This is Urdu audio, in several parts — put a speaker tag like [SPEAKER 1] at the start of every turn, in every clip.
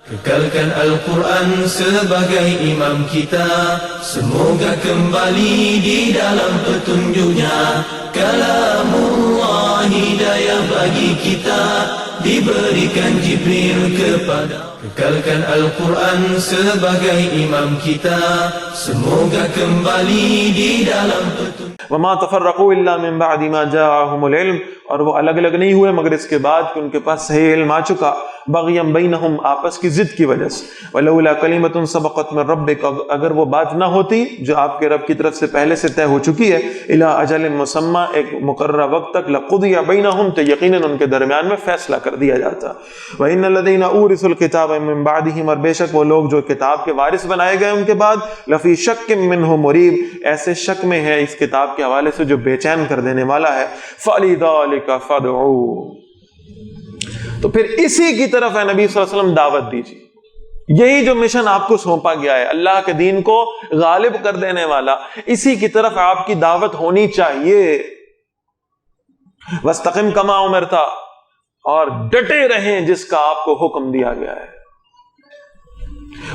[SPEAKER 1] Kekalkan Al-Quran sebagai imam kita, semoga kembali di dalam petunjuknya. Kalamullah hidayah bagi kita, diberikan Jibril kepada. Kekalkan Al-Quran sebagai imam kita, semoga kembali di dalam petunjuk.
[SPEAKER 2] وَمَا تَفَرَّقُوا إِلَّا مِن بَعْدِ مَا جَاءَهُمُ الْعِلْمُ، اور وہ الگ الگ نہیں ہوئے مگر اس کے بعد کہ ان کے پاس صحیح علم آ چکا، بغیم بینہم، آپس کی ضد کی وجہ سے، وَلَوْلَا كَلِمَةٌ سَبَقَتْ مِن رَبِّكَ، اگر وہ بات نہ ہوتی جو آپ کے رب کی طرف سے پہلے سے طے ہو چکی ہے، إِلَىٰ أَجَلٍ مُّسَمًّى، ایک مقررہ وقت تک، لَقُضِيَ بَيْنَهُمْ، تو یقیناً ان کے درمیان میں فیصلہ کر دیا جاتا. وَإِنَّ الَّذِينَ أُورِثُوا الْكِتَابَ مِن بَعْدِهِمْ، اور بے شک وہ لوگ جو کتاب کے وارث بنائے گئے ان کے بعد، لَفِي شَكٍّ مِّنْهُ مُرِيبٍ، ایسے شک میں ہے اس کتاب کے حوالے سے جو بے چین کر دینے والا ہے. فَلِذَلِكَ فَادْعُوا، تو پھر اسی کی طرف ہے نبی صلی اللہ علیہ وسلم دعوت دیجیے. یہی جو مشن آپ کو سونپا گیا ہے، اللہ کے دین کو غالب کر دینے والا، اسی کی طرف آپ کی دعوت ہونی چاہیے. وَاسْتَقِمْ كَمَا أُمِرْتَ، اور ڈٹے رہیں جس کا آپ کو حکم دیا گیا ہے.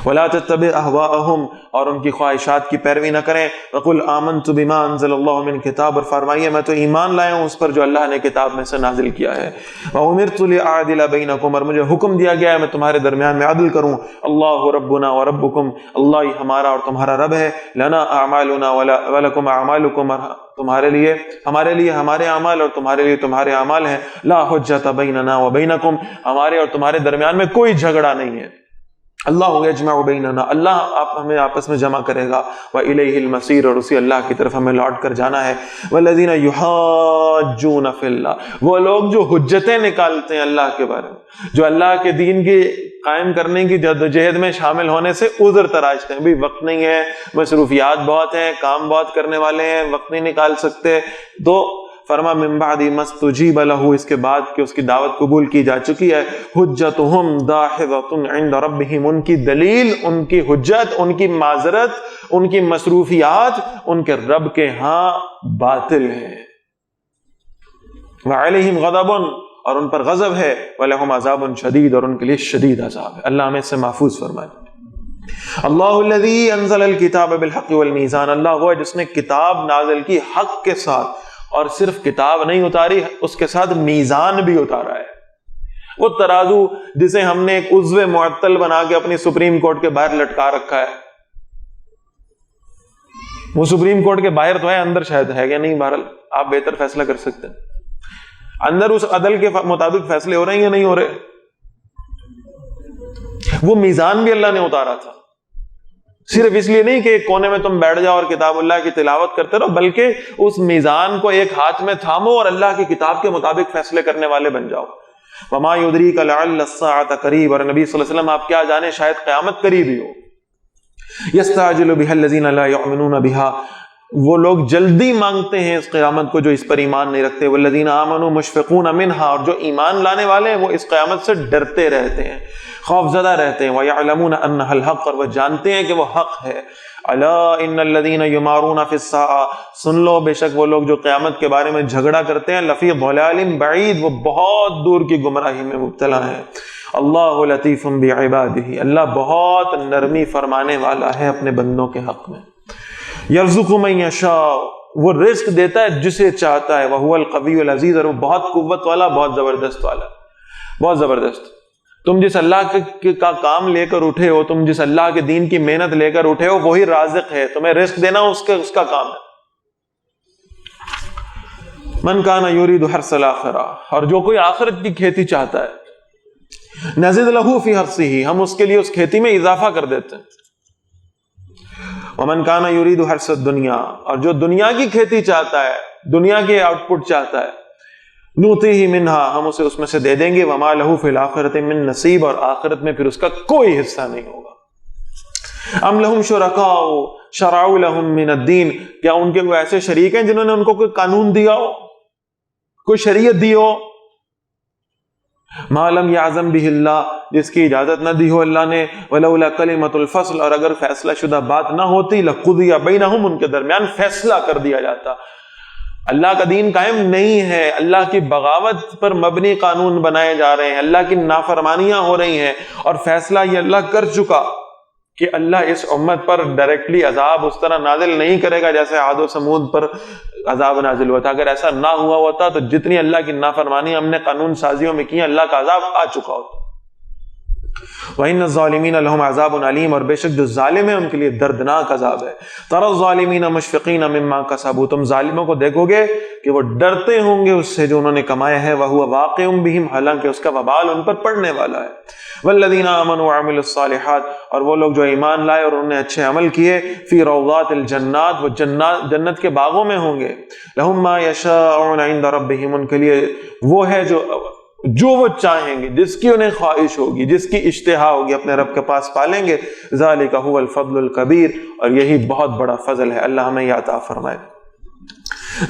[SPEAKER 2] وَلَا تَتَّبِعْ أَهْوَاءَهُمْ، اور ان کی خواہشات کی پیروی نہ کریں. وَقُلْ آمَنْتُ بِمَا أَنزَلَ اللَّهُ مِنْ کتاب، اور فرمائیے میں تو ایمان لایا ہوں اس پر جو اللہ نے کتاب میں سے نازل کیا ہے. وَأُمِرْتُ لِأَعْدِلَ بَيْنَكُمْ، اور مجھے حکم دیا گیا ہے میں تمہارے درمیان میں عدل کروں. اللَّهُ رَبُّنَا وَرَبُّكُمْ، اللہ ہی ہمارا اور تمہارا رب ہے. لَنَا أَعْمَالُنَا وَلَكُمْ أَعْمَالُكُمْ، تمہارے لیے ہمارے اعمال اور تمہارے لیے تمہارے اعمال ہیں. لَا حُجَّةَ بَيْنَنَا وَبَيْنَكُمْ، ہمارے اور تمہارے درمیان میں کوئی جھگڑا نہیں ہے. اللہ یجمع بیننا، اللہ آپ ہمیں آپس میں جمع کرے گا. وَإِلَيْهِ الْمَصِيرُ، اور اسی اللہ کی طرف ہمیں لوٹ کر جانا ہے. وَالَّذِينَ يُحَاجُّونَ فِي اللَّهِ، وہ لوگ جو حجتیں نکالتے ہیں اللہ کے بارے میں، جو اللہ کے دین کی قائم کرنے کی جدوجہد میں شامل ہونے سے عذر تراشتے ہیں. بھئی وقت نہیں ہے، مصروفیات بہت ہیں، کام بہت کرنے والے ہیں، وقت نہیں نکال سکتے. تو فرما من بعد ما استجیب له، اس کے بعد کہ اس کی دعوت قبول کی جا چکی ہے. حجتهم داحضۃ عند ربهم، ان کی دلیل، ان کی حجت، ان کی معذرت، ان کی مصروفیات ان کے رب کے ہاں باطل ہے. وعلیہم غضب، اور ان پر غضب ہے. ولہم عذاب شدید، اور ان کے لیے شدید عذاب ہے. اللہ ہمیں اس سے محفوظ فرمائے. اللہ الذی انزل الکتاب بالحق والمیزان، اللہ وہ ہے جس نے کتاب نازل کی حق کے ساتھ، اور صرف کتاب نہیں اتاری، اس کے ساتھ میزان بھی اتارا ہے. وہ ترازو جسے ہم نے ایک عضو معطل بنا کے اپنی سپریم کورٹ کے باہر لٹکا رکھا ہے، وہ سپریم کورٹ کے باہر تو ہے، اندر شاید ہے یا نہیں، بہرحال آپ بہتر فیصلہ کر سکتے ہیں. اندر اس عدل کے مطابق فیصلے ہو رہے ہیں یا نہیں ہو رہے. وہ میزان بھی اللہ نے اتارا تھا، صرف اس لیے نہیں کہ ایک کونے میں تم بیٹھ جاؤ اور کتاب اللہ کی تلاوت کرتے رہو، بلکہ اس میزان کو ایک ہاتھ میں تھامو اور اللہ کی کتاب کے مطابق فیصلے کرنے والے بن جاؤ. وما یدریک لعل الساعۃ قریب، اور نبی صلی اللہ علیہ وسلم آپ کیا جانے شاید قیامت قریب ہی ہو. یستعجل بها الذین لا یؤمنون بها، وہ لوگ جلدی مانگتے ہیں اس قیامت کو جو اس پر ایمان نہیں رکھتے. والذین آمنوا مشفقون منها، اور جو ایمان لانے والے ہیں وہ اس قیامت سے ڈرتے رہتے ہیں، خوف زدہ رہتے ہیں. وَيَعْلَمُونَ أَنَّهَا الْحَقُّ، اور وہ جانتے ہیں کہ وہ حق ہے. أَلَا إِنَّ الَّذِينَ يُمَارُونَ فِي السَّاعَةِ، سن لو بے شک وہ لوگ جو قیامت کے بارے میں جھگڑا کرتے ہیں، لفی ضلال بعید، وہ بہت دور کی گمراہی میں مبتلا ہیں. اللہ لطیف بعبادہ، اللہ بہت نرمی فرمانے والا ہے اپنے بندوں کے حق میں. یرزق من یشاء، وہ رزق دیتا ہے جسے چاہتا ہے. وہو القوی العزیز، اور وہ بہت قوت والا، بہت زبردست والا، بہت زبردست. تم جس اللہ کا کام لے کر اٹھے ہو، تم جس اللہ کے دین کی محنت لے کر اٹھے ہو، وہی رازق ہے، تمہیں رزق دینا اس کا کام ہے. من کان یرید حرث الآخرہ، اور جو کوئی آخرت کی کھیتی چاہتا ہے، نزد لہ فی حرثہ، ہم اس کے لیے اس کھیتی میں اضافہ کر دیتے ہیں. ومن کان یرید حرث الدنیا، اور جو دنیا کی کھیتی چاہتا ہے، دنیا کی آؤٹ پٹ چاہتا ہے، نوتیہ منہا، ہم اسے اس میں سے دے دیں گے. وما لہ فی الآخرۃ من نصیب، اور آخرت میں پھر اس کا کوئی حصہ نہیں ہوگا. ام لہم شرکاء شرعوا لہم من الدین، کیا ان کے کوئی ایسے شریک ہیں جنہوں نے ان کو کوئی قانون دیا ہو، کوئی شریعت دی ہو. ما لم یعظم بہ اللہ، جس کی اجازت نہ دی ہو اللہ نے. ولولا کلمۃ الفصل، اور اگر فیصلہ شدہ بات نہ ہوتی، لقضی بینہم، ان کے درمیان فیصلہ کر دیا جاتا. اللہ کا دین قائم نہیں ہے، اللہ کی بغاوت پر مبنی قانون بنائے جا رہے ہیں، اللہ کی نافرمانیاں ہو رہی ہیں، اور فیصلہ یہ اللہ کر چکا کہ اللہ اس امت پر ڈائریکٹلی عذاب اس طرح نازل نہیں کرے گا جیسے عاد و سمود پر عذاب نازل ہوا تھا۔ اگر ایسا نہ ہوا ہوتا تو جتنی اللہ کی نافرمانی ہم نے قانون سازیوں میں کی، اللہ کا عذاب آ چکا ہوتا۔ وَإِنَّ الظَّالِمِينَ لَهُمْ عَذَابٌ عَلِيمٌ، اور بے شک جو ظالم ہیں ان کے لیے دردناک عذاب ہے۔ تَرَى الظَّالِمِينَ مُشْفِقِينَ مِمَّا كَسَبُوا، تم ظالموں کو دیکھو گے کہ وہ ڈرتے ہوں گے اس سے جو انہوں نے کمایا ہے، وَهُوَ واقع بِهِمْ، حالانکہ اس کا وبال ان پر پڑنے والا ہے۔ والذین آمنوا وعملوا الصالحات، اور وہ لوگ جو ایمان لائے اور انہوں نے اچھے عمل کیے، فی روضات الجنات، وہ جنت کے باغوں میں ہوں گے، لہم ما یشاءون عند ربہم، ان کے لیے وہ ہے جو وہ چاہیں گے، جس کی انہیں خواہش ہوگی، جس کی اشتہا ہوگی، اپنے رب کے پاس پالیں گے۔ ذالک هو الفضل الکبیر، اور یہی بہت بڑا فضل ہے، اللہ ہمیں یہ عطا فرمائے۔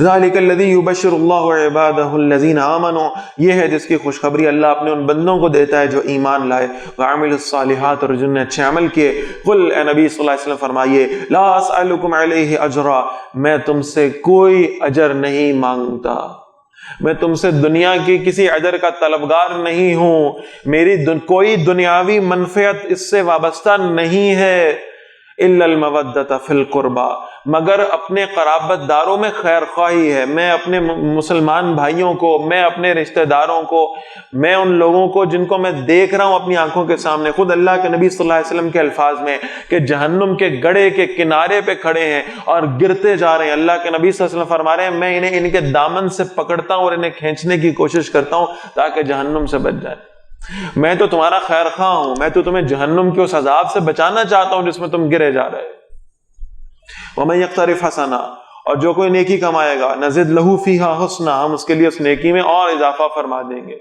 [SPEAKER 2] ذالک الذی یبشر اللہ عبادہ الذین آمنوا، یہ ہے جس کی خوشخبری اللہ اپنے ان بندوں کو دیتا ہے جو ایمان لائے، وعملوا الصالحات، اور جنہوں نے اچھے عمل کیے۔ قل، اے نبی صلی اللہ علیہ وسلم فرمائیے، لا اسألکم علیہ اجرا، میں تم سے کوئی اجر نہیں مانگتا، میں تم سے دنیا کی کسی اجر کا طلبگار نہیں ہوں، میری کوئی دنیاوی منفعت اس سے وابستہ نہیں ہے، الا المودۃ فی القربى، مگر اپنے قرابت داروں میں خیر خواہی ہے۔ میں اپنے مسلمان بھائیوں کو، میں اپنے رشتہ داروں کو، میں ان لوگوں کو جن کو میں دیکھ رہا ہوں اپنی آنکھوں کے سامنے، خود اللہ کے نبی صلی اللہ علیہ وسلم کے الفاظ میں کہ جہنم کے گڑھے کے کنارے پہ کھڑے ہیں اور گرتے جا رہے ہیں، اللہ کے نبی صلی اللہ علیہ وسلم فرما رہے ہیں میں انہیں ان کے دامن سے پکڑتا ہوں اور انہیں کھینچنے کی کوشش کرتا ہوں تاکہ جہنم سے بچ جائے۔ میں تو تمہارا خیر خواہ ہوں، میں تو تمہیں جہنم کے اس عذاب سے بچانا چاہتا ہوں جس میں تم گرے جا رہے۔ وَمَن يَقْتَرِفْ حَسَنًا، اور جو کوئی نیکی کمائے گا، نزد لہو فیہا حسنا، ہم اس کے لیے اس نیکی میں اور اضافہ فرما دیں گے۔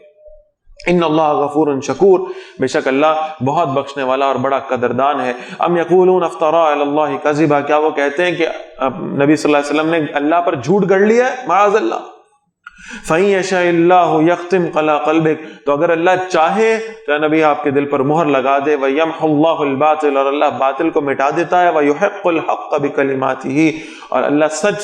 [SPEAKER 2] ان اللہ غفور شکور، بے شک اللہ بہت بخشنے والا اور بڑا قدردان ہے۔ ام یقولون افترا علی اللہ کذبا، کیا وہ کہتے ہیں کہ نبی صلی اللہ علیہ وسلم نے اللہ پر جھوٹ گڑھ لیا ہے؟ معاذ اللہ۔ فَإِن يَشَاءِ اللَّهُ يَخْتِمْ عَلَى قَلْبِكَ، تو اگر اللہ چاہے تو نبی آپ کے دل پر مہر لگا دے، وَيَمْحُ اللَّهُ الْبَاطِلَ، اور اللہ باطل کو مٹا دیتا ہے، وَيُحِقُّ الْحَقَّ بِكَلِمَاتِهِ، اور اللہ سچ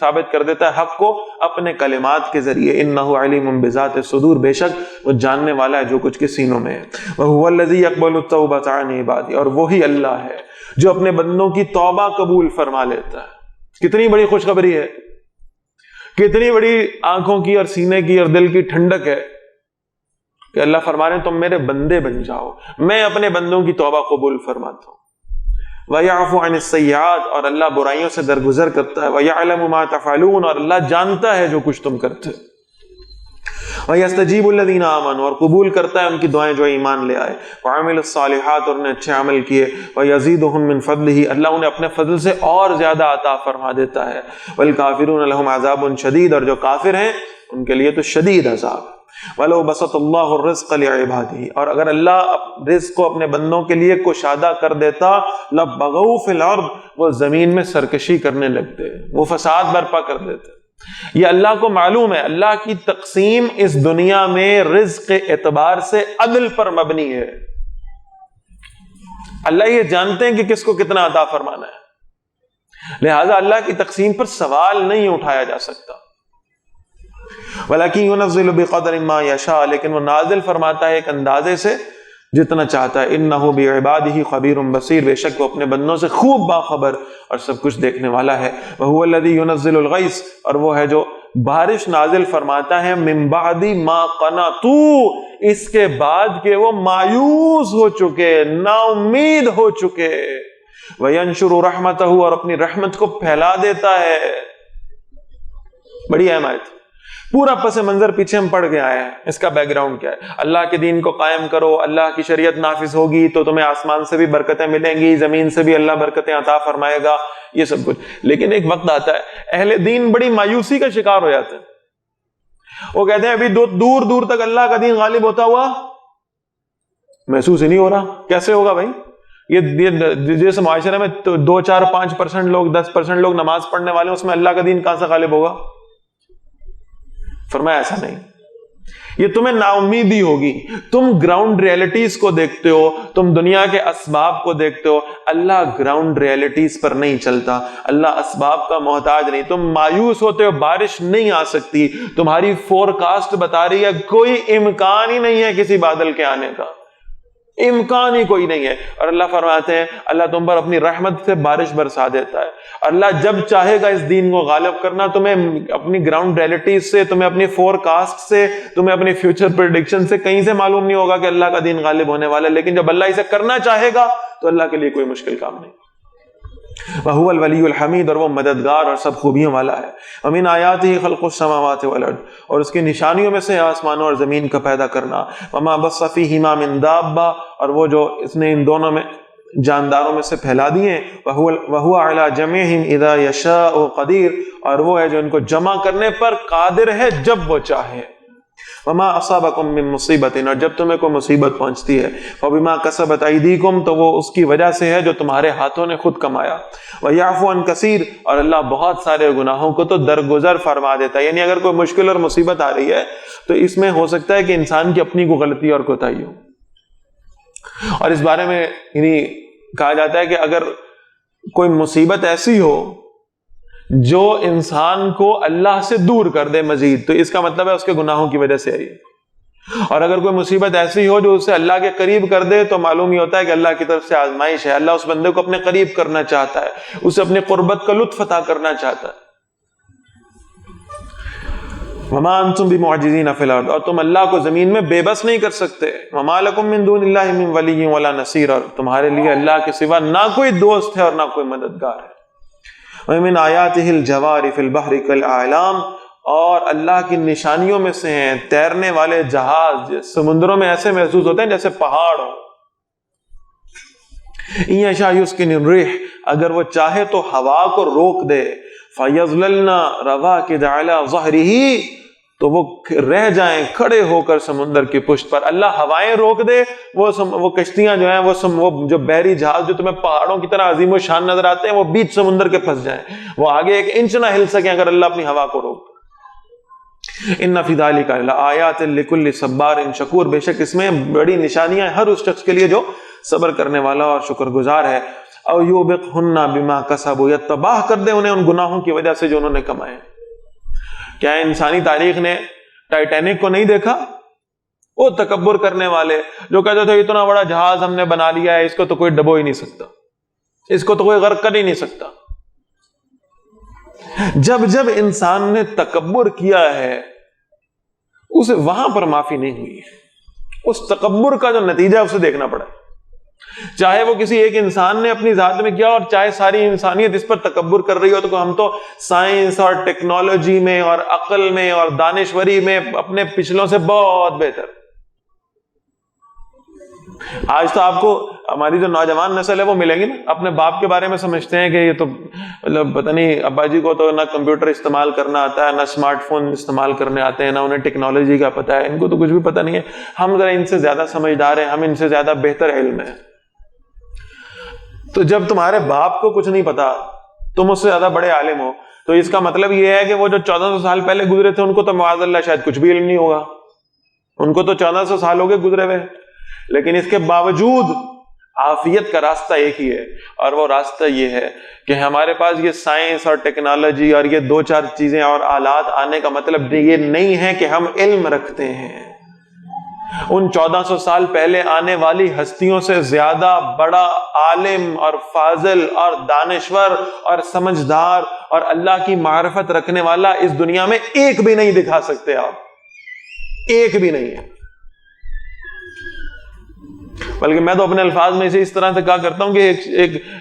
[SPEAKER 2] ثابت کر دیتا ہے حق کو اپنے کلمات کے ذریعے۔ إِنَّهُ عَلِيمٌ بِذَاتِ الصُّدُورِ، بے شک وہ جاننے والا ہے جو کچھ کے سینوں میں ہے۔ وَهُوَ الَّذِي يَقْبَلُ التَّوْبَةَ عَنْ عِبَادِهِ، اور وہی اللہ ہے جو اپنے بندوں کی توبہ قبول فرما لیتا ہے۔ کتنی بڑی خوشخبری ہے، کتنی بڑی آنکھوں کی اور سینے کی اور دل کی ٹھنڈک ہے کہ اللہ فرما رہے ہیں تم میرے بندے بن جاؤ، میں اپنے بندوں کی توبہ قبول فرماتا ہوں۔ وَيَعْفُ عَنِ السَّيِّئَاتِ، اور اللہ برائیوں سے درگزر کرتا ہے۔ وَيَعْلَمُ مَا تَفْعَلُونَ، اور اللہ جانتا ہے جو کچھ تم کرتے۔ وَيَسْتَجِيبُ الَّذِينَ آمَنُوا، اور قبول کرتا ہے ان کی دعائیں جو ایمان لے آئے۔ وَعَمِلُوا الصَّالِحَاتِ، اور انہیں اچھے عمل کیے۔ وَيَزِيدُهُم مِّن فَضْلِهِ، اللہ انہیں اپنے فضل سے اور زیادہ عطا فرما دیتا ہے۔ وَالْكَافِرُونَ لَهُمْ عَذَابٌ شَدِيدٌ، اور جو کافر ہیں ان کے لیے تو شدید عذاب ہے۔ وَلَوْ بَسَطَ اللَّهُ الرِّزْقَ لِعِبَادِهِ، اور اگر اللہ رزق کو اپنے بندوں کے لیے کشادہ کر دیتا، لَبَغَوْا فِي الْأَرْضِ، وہ زمین میں سرکشی کرنے لگتے، وہ فساد برپا کر دیتے۔ یہ اللہ کو معلوم ہے، اللہ کی تقسیم اس دنیا میں رزق کے اعتبار سے عدل پر مبنی ہے۔ اللہ یہ جانتے ہیں کہ کس کو کتنا عطا فرمانا ہے، لہذا اللہ کی تقسیم پر سوال نہیں اٹھایا جا سکتا۔ وَلَكِنْ يُنَزِّلُ بِقَدْرٍ مَا يَشَاءُ، لیکن وہ نازل فرماتا ہے ایک اندازے سے جتنا چاہتا ہے۔ إِنَّهُ بِعِبَادِهِ خَبِيرٌ بَصِيرٌ، بے شک وہ اپنے بندوں سے خوب باخبر اور سب کچھ دیکھنے والا ہے۔ وَهُوَ الَّذِي يُنَزِّلُ الْغَيْثَ، اور وہ ہے جو بارش نازل فرماتا ہے، مِن بَعْدِ مَا قَنَطُوا، اس کے بعد کہ وہ مایوس ہو چکے، نا امید ہو چکے۔ وَيَنشُرُ رَحْمَتَهُ، اور اپنی رحمت کو پھیلا دیتا ہے۔ بڑی اہم آیت، پورا پس منظر پیچھے ہم پڑھ کے آئے ہیں، اس کا بیک گراؤنڈ کیا ہے؟ اللہ کے دین کو قائم کرو، اللہ کی شریعت نافذ ہوگی تو تمہیں آسمان سے بھی برکتیں ملیں گی، زمین سے بھی اللہ برکتیں عطا فرمائے گا، یہ سب کچھ۔ لیکن ایک وقت آتا ہے اہل دین بڑی مایوسی کا شکار ہو جاتے ہیں، وہ کہتے ہیں ابھی دور دور تک اللہ کا دین غالب ہوتا ہوا محسوس ہی نہیں ہو رہا۔ کیسے ہوگا بھائی؟ یہ جیسے معاشرے میں 2, 4, 5% لوگ، 10% لوگ نماز پڑھنے والے ہیں، اس میں اللہ کا دین کہاں سے غالب ہوگا؟ فرمایا ایسا نہیں، یہ تمہیں نا امیدی ہوگی. تم گراؤنڈ ریئلٹیز کو دیکھتے ہو, تم دنیا کے اسباب کو دیکھتے ہو. اللہ گراؤنڈ ریئلٹیز پر نہیں چلتا, اللہ اسباب کا محتاج نہیں. تم مایوس ہوتے ہو, بارش نہیں آ سکتی, تمہاری فور کاسٹ بتا رہی ہے کوئی امکان ہی نہیں ہے کسی بادل کے آنے کا, امکان ہی کوئی نہیں ہے. اور اللہ فرماتے ہیں اللہ تم پر اپنی رحمت سے بارش برسا دیتا ہے. اللہ جب چاہے گا اس دین کو غالب کرنا, تمہیں اپنی گراؤنڈ ریئلٹیز سے, تمہیں اپنی فور کاسٹ سے, تمہیں اپنی فیوچر پریڈکشن سے کہیں سے معلوم نہیں ہوگا کہ اللہ کا دین غالب ہونے والا ہے. لیکن جب اللہ اسے کرنا چاہے گا تو اللہ کے لیے کوئی مشکل کام نہیں. وَهُوَ الْوَلِيُّ الْحَمِيدُ, اور وہ مددگار اور سب خوبیوں والا ہے. وَمِنْ آیَاتِهِ خَلْقُ السَّمَاوَاتِ وَالْأَرْضِ, اور اس کی نشانیوں میں سے آسمانوں اور زمین کا پیدا کرنا. وَمَا بَثَّ فِيهِمَا مِنْ دَابَّةٍ, اور وہ جو اس نے ان دونوں میں جانداروں میں سے پھیلا دیے. وَهُوَ عَلَى جَمْعِهِمْ إِذَا يَشَاءُ قَدِيرٌ, اور وہ ہے جو ان کو جمع کرنے پر قادر ہے جب وہ چاہے. وما اصابکم من مصیبت, اور جب تمہیں کوئی مصیبت پہنچتی ہے فبما کسبت ایدیکم, تو وہ اس کی وجہ سے ہے جو تمہارے ہاتھوں نے خود کمایا. ویعفو عن کثیر, اور اللہ بہت سارے گناہوں کو تو درگزر فرما دیتا ہے. یعنی اگر کوئی مشکل اور مصیبت آ رہی ہے تو اس میں ہو سکتا ہے کہ انسان کی اپنی کوئی غلطی اور کوتاہی ہو. اور اس بارے میں یعنی کہا جاتا ہے کہ اگر کوئی مصیبت ایسی ہو جو انسان کو اللہ سے دور کر دے مزید, تو اس کا مطلب ہے اس کے گناہوں کی وجہ سے آئی. اور اگر کوئی مصیبت ایسی ہو جو اسے اللہ کے قریب کر دے, تو معلوم ہی ہوتا ہے کہ اللہ کی طرف سے آزمائش ہے. اللہ اس بندے کو اپنے قریب کرنا چاہتا ہے, اسے اپنے قربت کا لطف عطا کرنا چاہتا ہے. وما انتم بمعجزین فی الارض, اور تم اللہ کو زمین میں بے بس نہیں کر سکتے. وما لکم من دون اللہ من ولی ولا نصیر, اور تمہارے لیے اللہ کے سوا نہ کوئی دوست ہے اور نہ کوئی مددگار ہے. وَمِنْ آیَاتِهِ الْجَوَارِ فِي الْبَحْرِ كَالْأَعْلَامِ, اور اللہ کی نشانیوں میں سے ہیں تیرنے والے جہاز, سمندروں میں ایسے محسوس ہوتے ہیں جیسے پہاڑ ہو. إِن يَشَأْ يُسْكِنِ الرِّيحَ, اگر وہ چاہے تو ہوا کو روک دے. فَيَظْلَلْنَ رَوَاكِدَ عَلَى ظَهْرِهِ, تو وہ رہ جائیں کھڑے ہو کر سمندر کی پشت پر. اللہ ہوائیں روک دے, وہ کشتیاں جو ہیں وہ جو بحری جہاز جو تمہیں پہاڑوں کی طرح عظیم و شان نظر آتے ہیں, وہ بیچ سمندر کے پھنس جائیں, وہ آگے ایک انچ نہ ہل سکیں اگر اللہ اپنی ہوا کو روک. ان فی ذلک لآیات لکل صبار شکور, بے شک اس میں بڑی نشانیاں ہیں ہر اس شخص کے لیے جو صبر کرنے والا اور شکر گزار ہے. او یوبقہن بما کسبوا, یا تباہ کر دے انہیں ان گناہوں کی وجہ سے جو انہوں نے کمائے. کیا انسانی تاریخ نے ٹائٹینک کو نہیں دیکھا؟ وہ تکبر کرنے والے جو کہتے تھے اتنا بڑا جہاز ہم نے بنا لیا ہے, اس کو تو کوئی ڈبو ہی نہیں سکتا, اس کو تو کوئی غرق کر ہی نہیں سکتا. جب جب انسان نے تکبر کیا ہے اسے وہاں پر معافی نہیں ہوئی, اس تکبر کا جو نتیجہ اسے دیکھنا پڑا. چاہے وہ کسی ایک انسان نے اپنی ذات میں کیا, اور چاہے ساری انسانیت اس پر تکبر کر رہی ہو, تو ہم تو سائنس اور ٹیکنالوجی میں اور عقل میں اور دانشوری میں اپنے پچھلوں سے بہت بہتر. آج تو آپ کو ہماری جو نوجوان نسل ہے وہ ملے گی نا, اپنے باپ کے بارے میں سمجھتے ہیں کہ یہ تو مطلب پتہ نہیں, ابا جی کو تو نہ کمپیوٹر استعمال کرنا آتا ہے, نہ اسمارٹ فون استعمال کرنے آتے ہیں, نہ انہیں ٹیکنالوجی کا پتہ ہے, ان کو تو کچھ بھی پتہ نہیں ہے. ہم ذرا ان سے زیادہ سمجھدار ہیں, ہم ان سے زیادہ بہتر علم ہے. تو جب تمہارے باپ کو کچھ نہیں پتا, تم اس سے زیادہ بڑے عالم ہو, تو اس کا مطلب یہ ہے کہ وہ جو 1400 سال پہلے گزرے تھے ان کو تو معاذ اللہ شاید کچھ بھی علم نہیں ہوگا, ان کو تو 1400 سال ہو گئے گزرے ہوئے. لیکن اس کے باوجود عافیت کا راستہ ایک ہی ہے, اور وہ راستہ یہ ہے کہ ہمارے پاس یہ سائنس اور ٹیکنالوجی اور یہ 2-4 چیزیں اور آلات آنے کا مطلب یہ نہیں ہے کہ ہم علم رکھتے ہیں. ان 1400 سال پہلے آنے والی ہستیوں سے زیادہ بڑا عالم اور فاضل اور دانشور اور سمجھدار اور اللہ کی معرفت رکھنے والا اس دنیا میں ایک بھی نہیں دکھا سکتے آپ, ایک بھی نہیں ہے. بلکہ میں تو اپنے الفاظ میں اسے اس طرح سے کہا کرتا ہوں کہ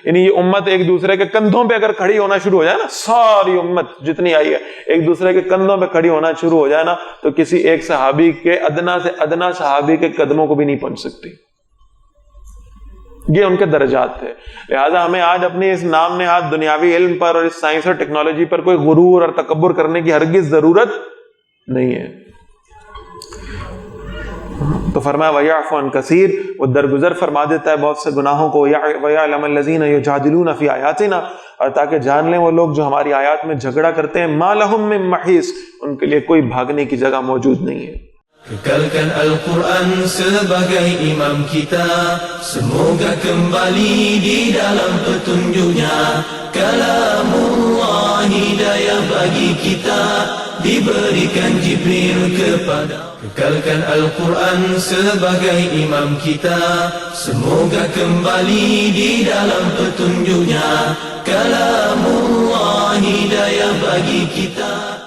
[SPEAKER 2] یعنی یہ امت ایک دوسرے کے کندھوں پہ اگر کھڑی ہونا شروع ہو جائے نا, ساری امت جتنی آئی ہے ایک دوسرے کے کندھوں پہ کھڑی ہونا شروع ہو جائے نا, تو کسی ایک صحابی کے ادنا سے ادنا صحابی کے قدموں کو بھی نہیں پہنچ سکتی. یہ ان کے درجات تھے. لہٰذا ہمیں آج اپنی اس نام نہاد دنیاوی علم پر اور اس سائنس اور ٹیکنالوجی پر کوئی غرور اور تکبر کرنے کی ہرگز ضرورت نہیں ہے. تو فرمایا وَيَعْفُ عَنْ كَثِيرٍ, وہ درگزر فرما دیتا ہے بہت سے گناہوں کو. وَيَعْلَمَ الَّذِينَ يُجَادِلُونَ فِي آيَاتِنَا, اور تاکہ جان لیں وہ لوگ جو ہماری آیات میں جھگڑا کرتے ہیں, مَا لَهُم مِّن مَحِيصٍ, ان کے لیے کوئی بھاگنے کی جگہ موجود نہیں ہے.
[SPEAKER 1] Kekalkan Al-Quran sebagai imam kita, semoga kembali di dalam petunjuknya. Kalamullah hidayah bagi kita, diberikan Jibril kepada. Kekalkan Al-Quran sebagai imam kita, semoga kembali di dalam petunjuknya. Kalamullah hidayah bagi kita.